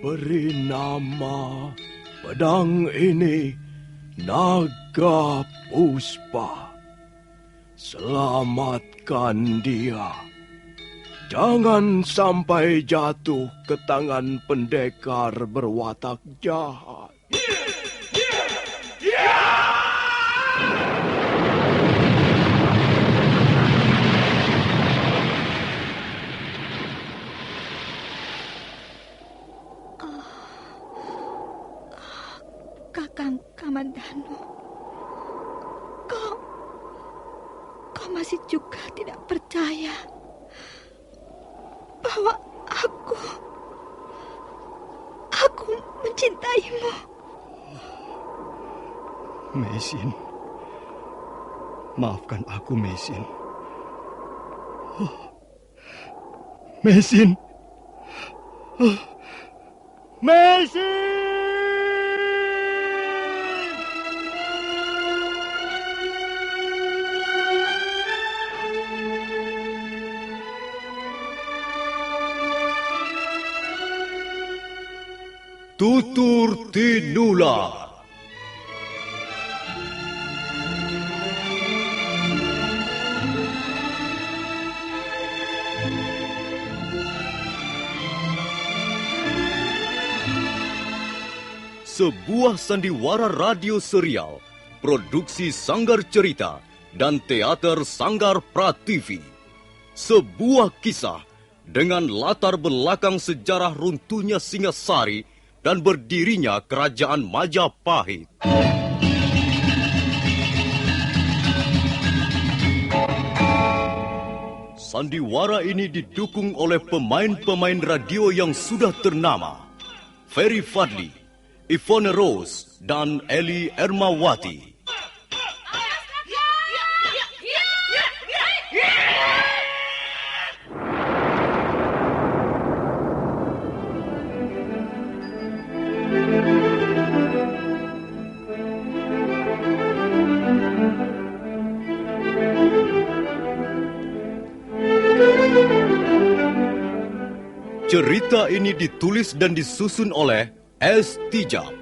Beri nama pedang ini Naga Puspa. Selamatkan dia. Jangan sampai jatuh ke tangan pendekar berwatak jahat. Kakang Kamandanu, kau masih juga tidak percaya bahwa aku mencintaimu. Mesin, maafkan aku, Mesin. Mesin, Mesin. Tutur Tinula. Sebuah sandiwara radio serial, produksi Sanggar Cerita dan teater Sanggar Prativi. Sebuah kisah dengan latar belakang sejarah runtuhnya Singasari dan berdirinya Kerajaan Majapahit. Sandiwara ini didukung oleh pemain-pemain radio yang sudah ternama. Ferry Fadli, Ivone Rose, dan Eli Ermawati. Cerita ini ditulis dan disusun oleh S. Tijab.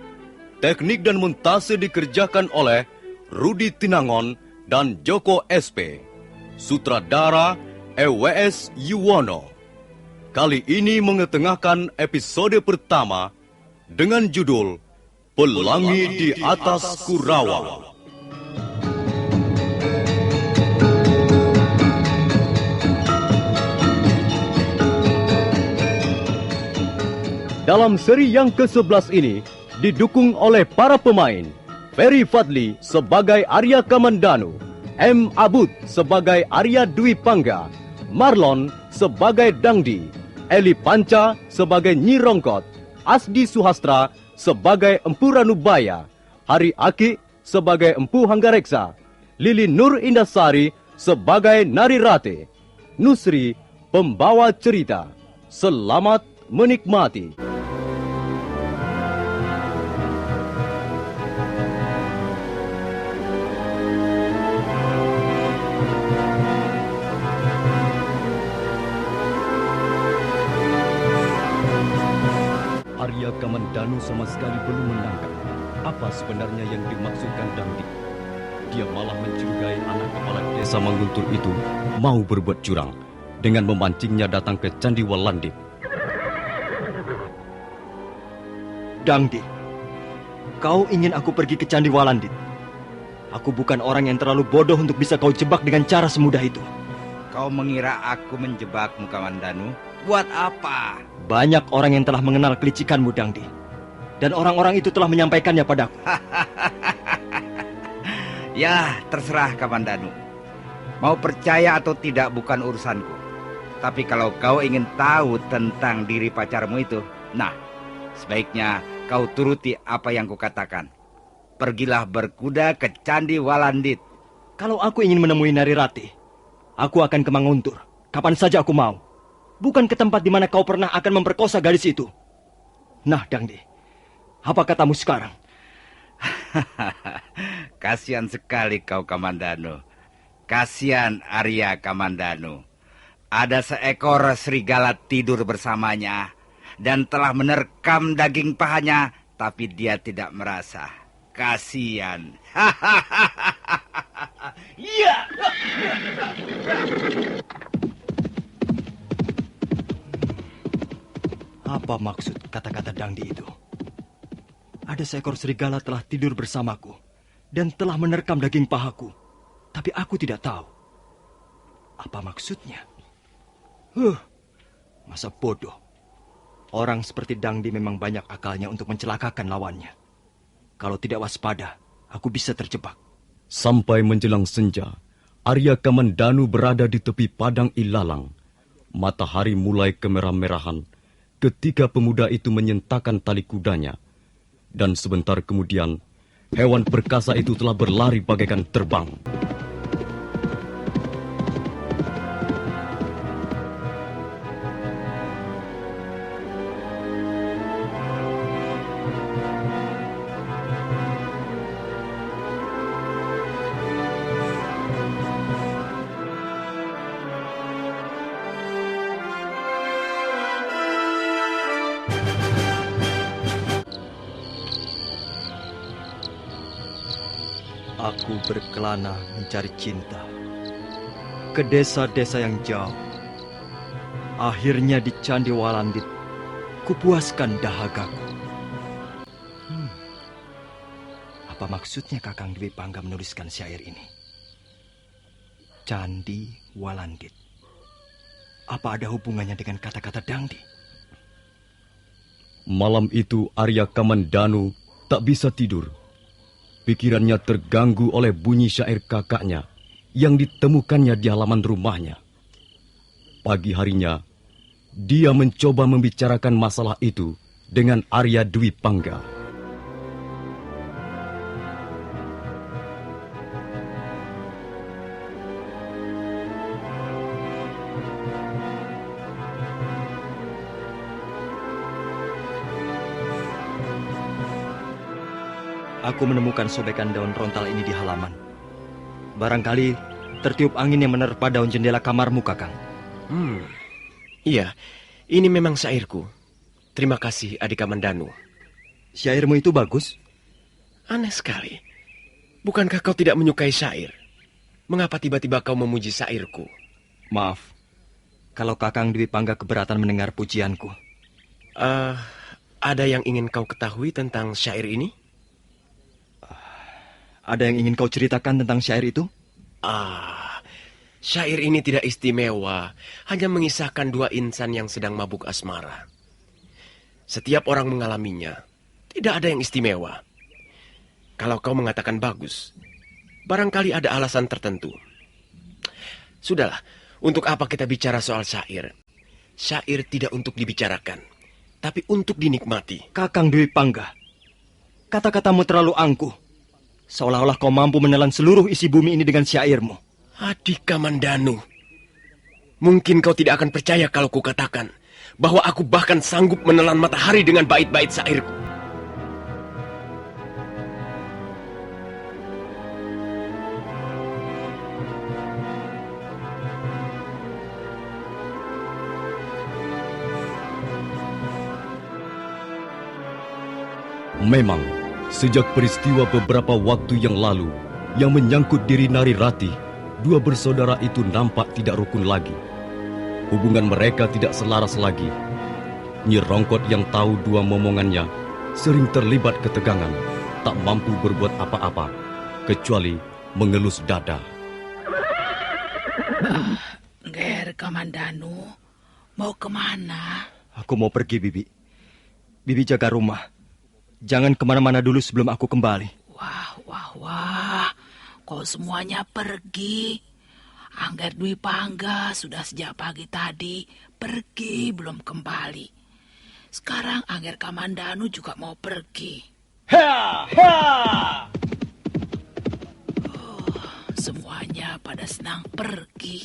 Teknik dan montase dikerjakan oleh Rudi Tinangon dan Joko SP. Sutradara EWS Yuwono. Kali ini mengetengahkan episode pertama dengan judul Pelangi di Atas Kurawang. Dalam seri yang ke-11 ini, didukung oleh para pemain, Ferry Fadli sebagai Arya Kamandanu, M. Abud sebagai Arya Dwi Pangga, Marlon sebagai Dangdi, Eli Panca sebagai Nyi Rongkot, Asdi Suhastra sebagai Empu Ranubaya, Hari Aki sebagai Empu Hanggareksa, Lili Nur Indasari sebagai Nari Rate, Nusri pembawa cerita. Selamat menikmati. Arya Kamandanu sama sekali belum menangkap apa sebenarnya yang dimaksudkan Dangdi. Dia malah mencurigai anak kepala desa Mangguntur itu mau berbuat curang dengan memancingnya datang ke Candi Walandit. Dangdi, kau ingin aku pergi ke Candi Walandit? Aku bukan orang yang terlalu bodoh untuk bisa kau jebak dengan cara semudah itu. Kau mengira aku menjebakmu, Kamandanu? Buat apa? Banyak orang yang telah mengenal kelicikanmu, Dangdi. Dan orang-orang itu telah menyampaikannya padaku. Ya, terserah, Kamandanu. Mau percaya atau tidak bukan urusanku. Tapi kalau kau ingin tahu tentang diri pacarmu itu, nah, sebaiknya kau turuti apa yang kukatakan. Pergilah berkuda ke Candi Walandit. Kalau aku ingin menemui Nari Rati, aku akan ke Manguntur. Kapan saja aku mau. Bukan ke tempat di mana kau pernah akan memperkosa gadis itu. Nah, Dangdi, apa katamu sekarang? Kasihan sekali kau, Kamandanu. Kasihan Arya Kamandanu. Ada seekor serigala tidur bersamanya. dan telah menerkam daging pahanya, tapi dia tidak merasa. Kasihan. Iya. Apa maksud kata-kata Dangdi itu? Ada seekor serigala telah tidur bersamaku dan telah menerkam daging pahaku, tapi aku tidak tahu. Apa maksudnya? Masa bodoh. Orang seperti Dangdi memang banyak akalnya untuk mencelakakan lawannya. Kalau tidak waspada, aku bisa terjebak. Sampai menjelang senja, Arya Kamandanu berada di tepi padang ilalang. Matahari mulai kemerah-merahan ketika pemuda itu menyentakkan tali kudanya. Dan sebentar kemudian, hewan perkasa itu telah berlari bagaikan terbang. Aku berkelana mencari cinta ke desa-desa yang jauh. Akhirnya di Candi Walandit, kupuaskan dahagaku. Apa maksudnya Kakang Dwi Pangga menuliskan syair ini? Candi Walandit. Apa ada hubungannya dengan kata-kata Dangdi? Malam itu Arya Kamandanu tak bisa tidur. Pikirannya terganggu oleh bunyi syair kakaknya yang ditemukannya di halaman rumahnya. Pagi harinya, dia mencoba membicarakan masalah itu dengan Arya Dwi Pangga. Aku menemukan sobekan daun rontal ini di halaman. Barangkali tertiup angin yang menerpa daun jendela kamarmu, Kakang. Iya, ini memang syairku. Terima kasih, Adik Kamandanu. Syairmu itu bagus. Aneh sekali. Bukankah kau tidak menyukai syair? Mengapa tiba-tiba kau memuji syairku? Maaf, kalau Kakang Dwi Pangga keberatan mendengar pujianku. Ada yang ingin kau ketahui tentang syair ini? Ada yang ingin kau ceritakan tentang syair itu? Syair ini tidak istimewa, hanya mengisahkan dua insan yang sedang mabuk asmara. Setiap orang mengalaminya, tidak ada yang istimewa. Kalau kau mengatakan bagus, barangkali ada alasan tertentu. Sudahlah, untuk apa kita bicara soal syair? Syair tidak untuk dibicarakan, tapi untuk dinikmati. Kakang Dwi Pangga, kata-katamu terlalu angkuh. Seolah-olah kau mampu menelan seluruh isi bumi ini dengan syairmu. Adik Kamandanu, mungkin kau tidak akan percaya kalau kukatakan bahwa aku bahkan sanggup menelan matahari dengan bait-bait syairku. Memang, sejak peristiwa beberapa waktu yang lalu yang menyangkut diri Nari Ratih, dua bersaudara itu nampak tidak rukun lagi. Hubungan mereka tidak selaras lagi. Nyi Rongkot yang tahu dua momongannya sering terlibat ketegangan, tak mampu berbuat apa-apa, kecuali mengelus dada. Ger Kamandanu, mau kemana? Aku mau pergi, Bibi. Bibi jaga rumah. Jangan kemana-mana dulu sebelum aku kembali. Wah, kok semuanya pergi? Angger Dwi Pangga sudah sejak pagi tadi pergi belum kembali. Sekarang Angger Kamandanu juga mau pergi. Semuanya pada senang pergi.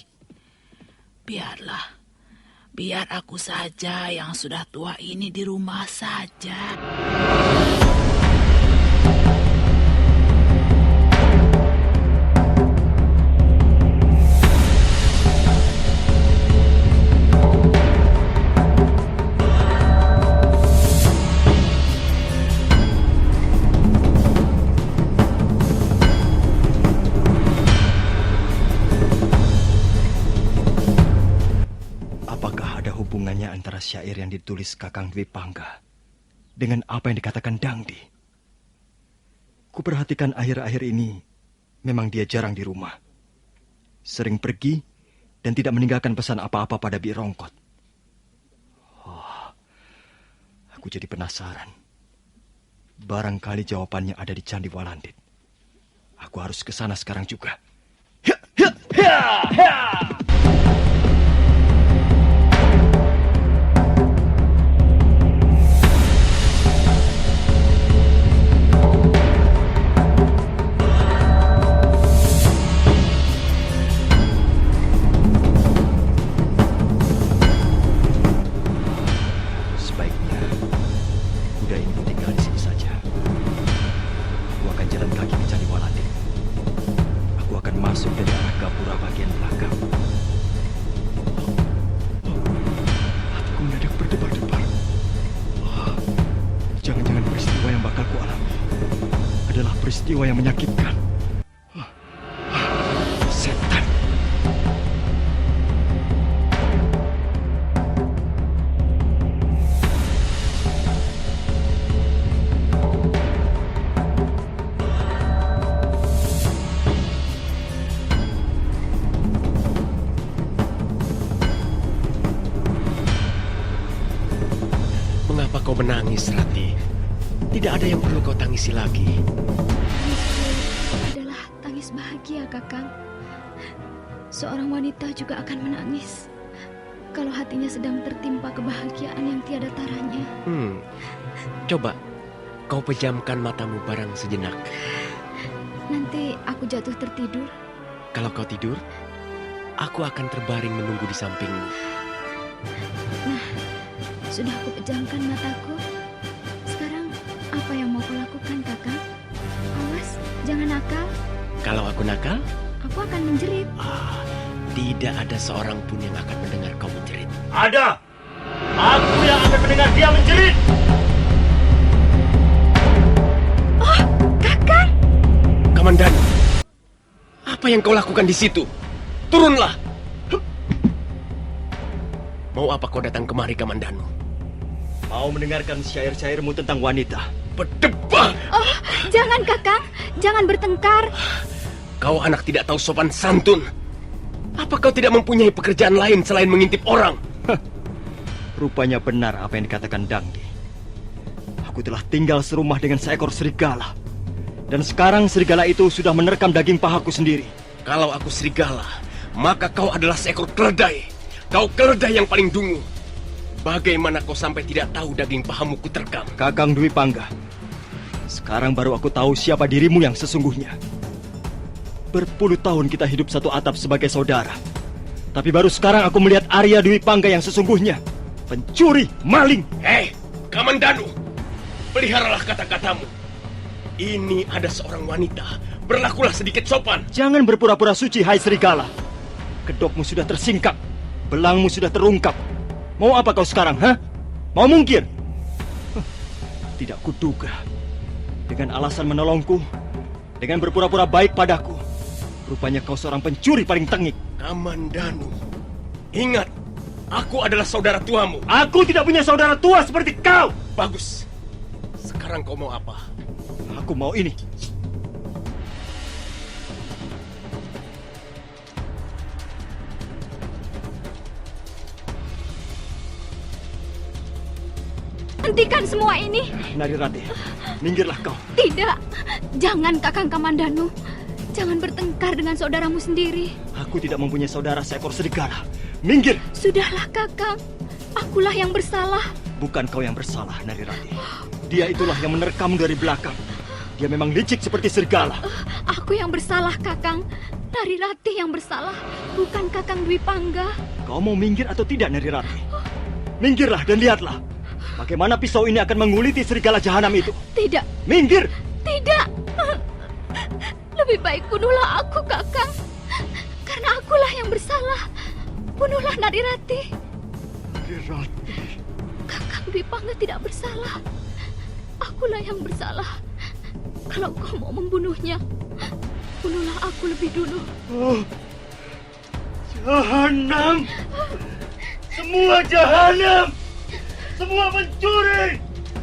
Biar aku saja yang sudah tua ini di rumah saja. Apakah ada hubungannya antara syair yang ditulis Kakang Dwi Pangga dengan apa yang dikatakan Dangdi? Kuperhatikan akhir-akhir ini, memang dia jarang di rumah. Sering pergi dan tidak meninggalkan pesan apa-apa pada Bi Rongkot. Oh, aku jadi penasaran. Barangkali jawabannya ada di Candi Walandit. Aku harus ke sana sekarang juga. Hya, hya, hya, hya. Peristiwa yang menyakitkan. Setan. Mengapa kau menangis, Rati? Tidak ada yang perlu kau tangisi lagi. Adalah tangis bahagia, Kakang. Seorang wanita juga akan menangis kalau hatinya sedang tertimpa kebahagiaan yang tiada taranya. Coba kau pejamkan matamu barang sejenak. Nanti aku jatuh tertidur. Kalau kau tidur, aku akan terbaring menunggu di sampingmu. Nah, sudah aku pejamkan mataku. Sekarang apa yang mau kau lakukan, Kakang? Awas, jangan nakal. Kalau aku nakal, aku akan menjerit. Tidak ada seorang pun yang akan mendengar kau menjerit. Ada! Aku yang akan mendengar dia menjerit! Oh, Kakang! Kamandanu, apa yang kau lakukan di situ? Turunlah! Mau apa kau datang kemari, Kamandanu? Mau mendengarkan syair-syairmu tentang wanita. Berdebat! Oh, jangan, Kakang! Jangan bertengkar! Kau anak tidak tahu sopan santun. Apa kau tidak mempunyai pekerjaan lain selain mengintip orang? Rupanya benar apa yang dikatakan Dangdi. Aku telah tinggal serumah dengan seekor serigala. Dan sekarang serigala itu sudah menerkam daging pahaku sendiri. Kalau aku serigala, maka kau adalah seekor keledai. Kau keledai yang paling dungu. Bagaimana kau sampai tidak tahu daging pahamu kuterkam? Kakang Dwi Pangga, sekarang baru aku tahu siapa dirimu yang sesungguhnya. Berpuluh tahun kita hidup satu atap sebagai saudara. Tapi baru sekarang aku melihat Arya Dwi Pangga yang sesungguhnya. Pencuri, maling. Hei, Kamandanu, peliharalah kata-katamu. Ini ada seorang wanita. Berlakulah sedikit sopan. Jangan berpura-pura suci, hai serigala. Kedokmu sudah tersingkap. Belangmu sudah terungkap. Mau apa kau sekarang, ha? Mau mungkir? Tidak kuduga. Dengan alasan menolongku, dengan berpura-pura baik padaku, rupanya kau seorang pencuri paling tengik. Kamandanu, ingat, aku adalah saudara tuamu. Aku tidak punya saudara tua seperti kau. Bagus. Sekarang kau mau apa? Aku mau ini. Hentikan semua ini. Narirati, minggirlah kau. Tidak, jangan Kakang Kamandanu. Jangan bertengkar dengan saudaramu sendiri. Aku tidak mempunyai saudara seekor serigala. Minggir. Sudahlah, Kakang. Akulah yang bersalah. Bukan kau yang bersalah, Narirati. Dia itulah yang menerkam dari belakang. Dia memang licik seperti serigala. Aku yang bersalah, Kakang. Narirati yang bersalah, bukan Kakang Dwi Pangga. Kau mau minggir atau tidak, Narirati? Minggirlah dan lihatlah. Bagaimana pisau ini akan menguliti serigala jahanam itu? Tidak. Minggir! Tidak. Lebih baik bunuhlah aku, Kakang. Karena akulah yang bersalah. Bunuhlah Narirati. Narirati. Kakang Dwi Pangga tidak bersalah. Akulah yang bersalah. Kalau kau mau membunuhnya, bunuhlah aku lebih dulu. Oh, jahanam! Semua jahanam! Semua pencuri!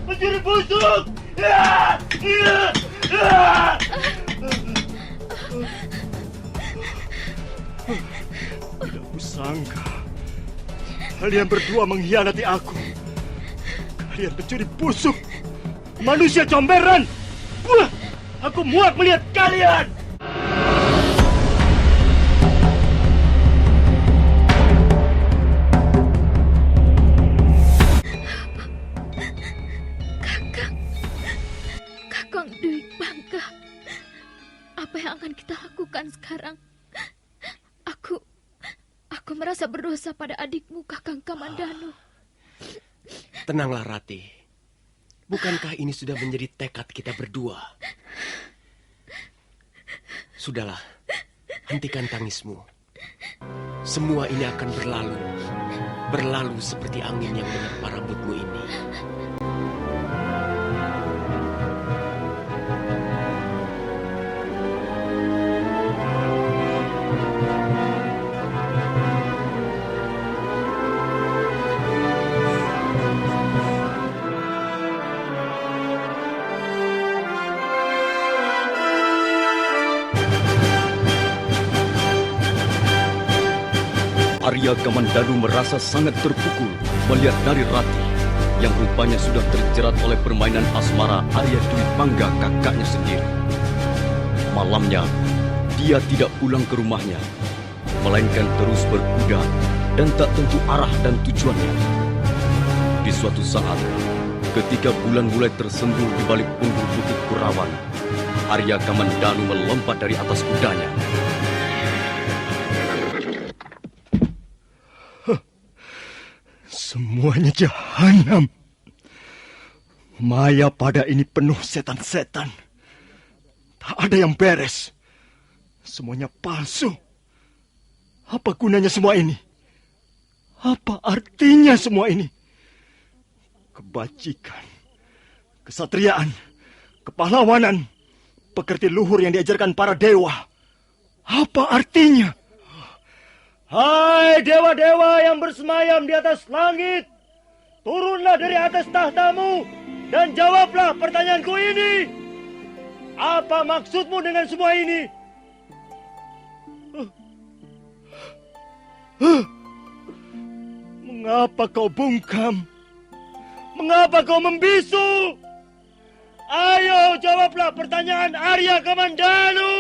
Pencuri busuk! Tidak kusangka kalian berdua mengkhianati aku. Kalian pencuri busuk, manusia comberan. Wah, aku muak melihat kalian. Kakang Dwi Pangga, apa yang akan kita lakukan sekarang? Aku merasa berdosa pada adikmu, Kakang Kamandanu. Tenanglah, Rati. Bukankah ini sudah menjadi tekad kita berdua? Sudahlah, hentikan tangismu. Semua ini akan berlalu. Berlalu seperti angin yang menerpa rambutmu ini. Arya Kamandanu merasa sangat terpukul melihat Nari Rati yang rupanya sudah terjerat oleh permainan asmara Arya Dwi Pangga kakaknya sendiri. Malamnya, dia tidak pulang ke rumahnya, melainkan terus berkuda dan tak tentu arah dan tujuannya. Di suatu saat, ketika bulan mulai tersembul di balik pundur bukit Kurawan, Arya Kamandanu melompat dari atas kudanya. Semuanya jahanam. Maya pada ini penuh setan-setan. Tak ada yang beres. Semuanya palsu. Apa gunanya semua ini? Apa artinya semua ini? Kebajikan, kesatriaan, kepahlawanan, pekerti luhur yang diajarkan para dewa. Apa artinya? Hai dewa-dewa yang bersemayam di atas langit, turunlah dari atas tahtamu dan jawablah pertanyaanku ini. Apa maksudmu dengan semua ini? Mengapa kau bungkam? Mengapa kau membisu? Ayo jawablah pertanyaan Arya Kamandanu.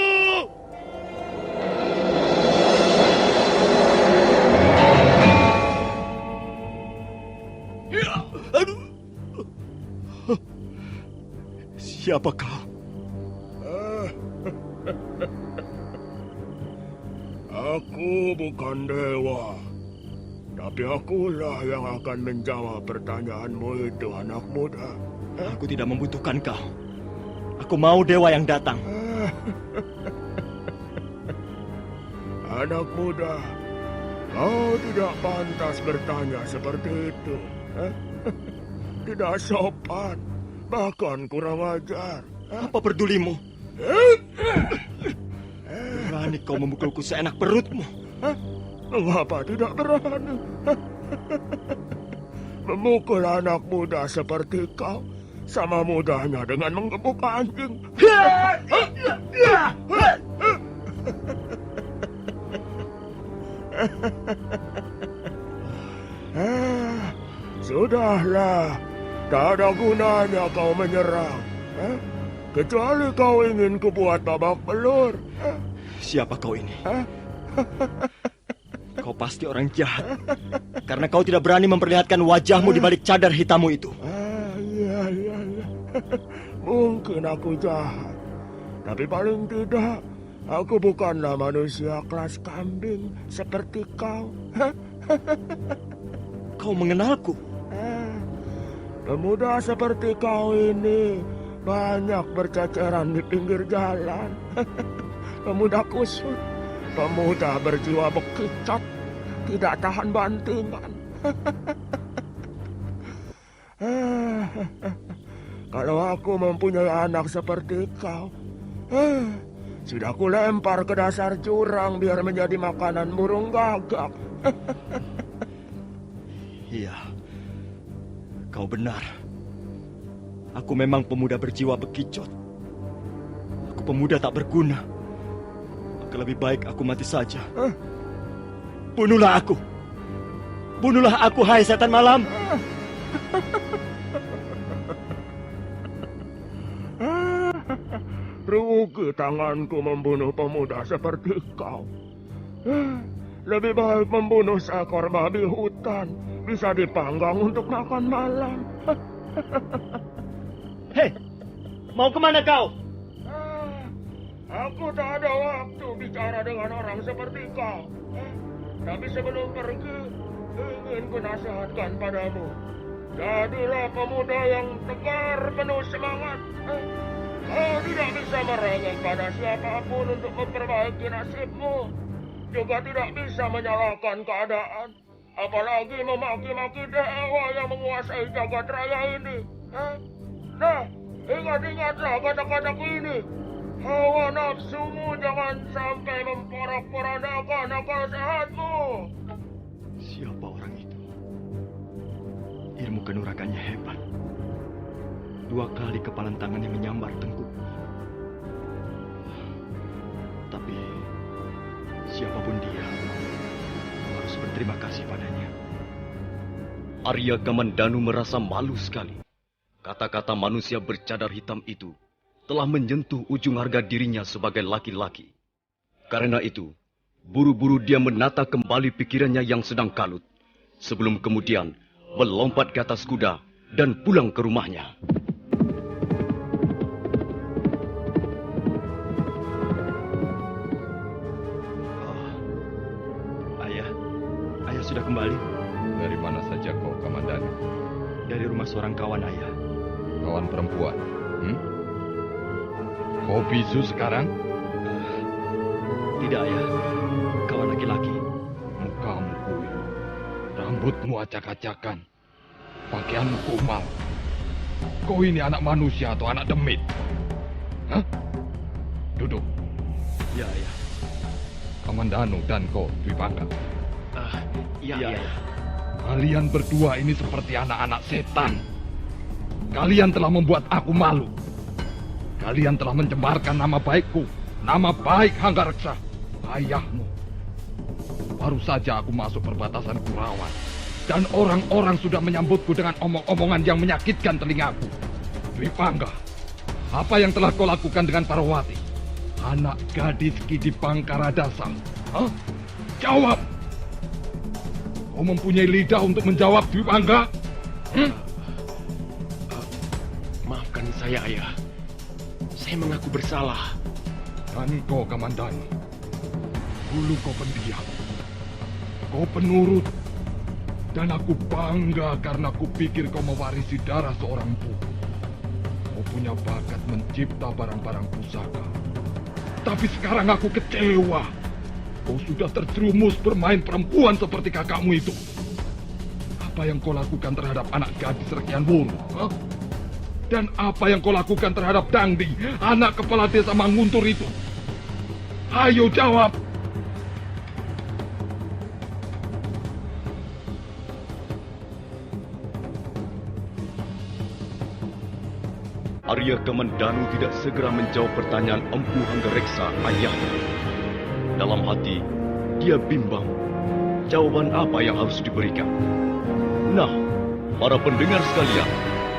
Siapa kau? Aku bukan dewa, tapi akulah yang akan menjawab pertanyaanmu itu, anak muda. Aku tidak membutuhkan kau. Aku mau dewa yang datang. Anak muda, kau tidak pantas bertanya seperti itu. Tidak sopan, bahkan kurang ajar. Apa pedulimu? Berani kau memukulku seenak perutmu. Mengapa tidak berani? Memukul anak muda seperti kau sama mudahnya dengan menggebuk anjing. Sudahlah, tak ada gunanya kau menyerang. Kecuali kau ingin kubuat babak belur. Siapa kau ini? Kau pasti orang jahat. Karena kau tidak berani memperlihatkan wajahmu di balik cadar hitammu itu. Iya. Mungkin aku jahat. Tapi paling tidak, aku bukanlah manusia kelas kambing seperti kau. Kau mengenalku? Pemuda seperti kau ini banyak berceceran di pinggir jalan. Pemuda kusut, pemuda berjiwa bekicot, tidak tahan bantingan. Kalau aku mempunyai anak seperti kau, sudah ku lempar ke dasar jurang biar menjadi makanan burung gagak. Iya, kau benar. Aku memang pemuda berjiwa bekicot. Aku pemuda tak berguna. Maka lebih baik aku mati saja. Bunuhlah aku. Bunuhlah aku, hai setan malam. Rugi tanganku membunuh pemuda seperti kau. Lebih baik membunuh seekor babi hutan. Bisa dipanggang untuk makan malam. Hei, mau kemana kau? Aku tak ada waktu bicara dengan orang seperti kau. Tapi sebelum pergi, ingin kunasihatkan padamu. Jadilah pemuda yang tegar, penuh semangat. Kau tidak bisa merengek pada siapapun untuk memperbaiki nasibmu. Juga tidak bisa menyalahkan keadaan. Apalagi memaki-maki dewa yang menguasai jagat raya ini. Nah, ingat-ingatlah kata-kataku ini. Hawa nafsumu jangan sampai memporak-porandakan akal sehatmu. Siapa orang itu? Ilmu kanuragannya hebat. 2 kali kepalan tangannya menyambar tengkukku. Tapi siapapun dia, aku harus berterima kasih padanya. Arya Kamandanu merasa malu sekali. Kata-kata manusia bercadar hitam itu telah menyentuh ujung harga dirinya sebagai laki-laki. Karena itu, buru-buru dia menata kembali pikirannya yang sedang kalut, sebelum kemudian melompat ke atas kuda dan pulang ke rumahnya. Ayah sudah kembali. Dari mana saja kau, Kamandanu? Dari rumah seorang kawan ayah. Kawan perempuan? Kau bisu sekarang? Tidak, ayah. Kawan laki-laki. Mukamu kuil, rambutmu acak-acakan, pakaianmu kumal. Kau ini anak manusia atau anak demit? Hah? Duduk. Ya, ayah. Kamandanu dan kau, Dwi Pangga. Iya. Kalian berdua ini seperti anak-anak setan. Kalian telah membuat aku malu. Kalian telah mencemarkan nama baikku, nama baik Hanggareksa, ayahmu. Baru saja aku masuk perbatasan Kurawan, dan orang-orang sudah menyambutku dengan omong-omongan yang menyakitkan telingaku. Dwi Pangga, apa yang telah kau lakukan dengan Parwati, anak gadis Kidi Pangkaradasa? Hah? Jawab! Kau mempunyai lidah untuk menjawab, Dwi Pangga? Maafkan saya, Ayah. Saya mengaku bersalah. Dan kau, Kamandanu, dulu kau pendiam, kau penurut, dan aku bangga karena aku pikir kau mewarisi darah seorang ibu. Kau punya bakat mencipta barang-barang pusaka. Tapi sekarang aku kecewa. Kau sudah terjerumus bermain perempuan seperti kakakmu itu. Apa yang kau lakukan terhadap anak gadis Rekian Wuru? Huh? Dan apa yang kau lakukan terhadap Dangdi, anak kepala desa Manguntur itu? Ayo jawab! Arya Kamandanu tidak segera menjawab pertanyaan Empu Hanggareksa ayahnya. Dalam hati, dia bimbang. Jawaban apa yang harus diberikan? Nah, para pendengar sekalian,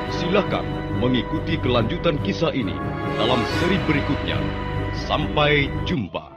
silakan mengikuti kelanjutan kisah ini dalam seri berikutnya. Sampai jumpa.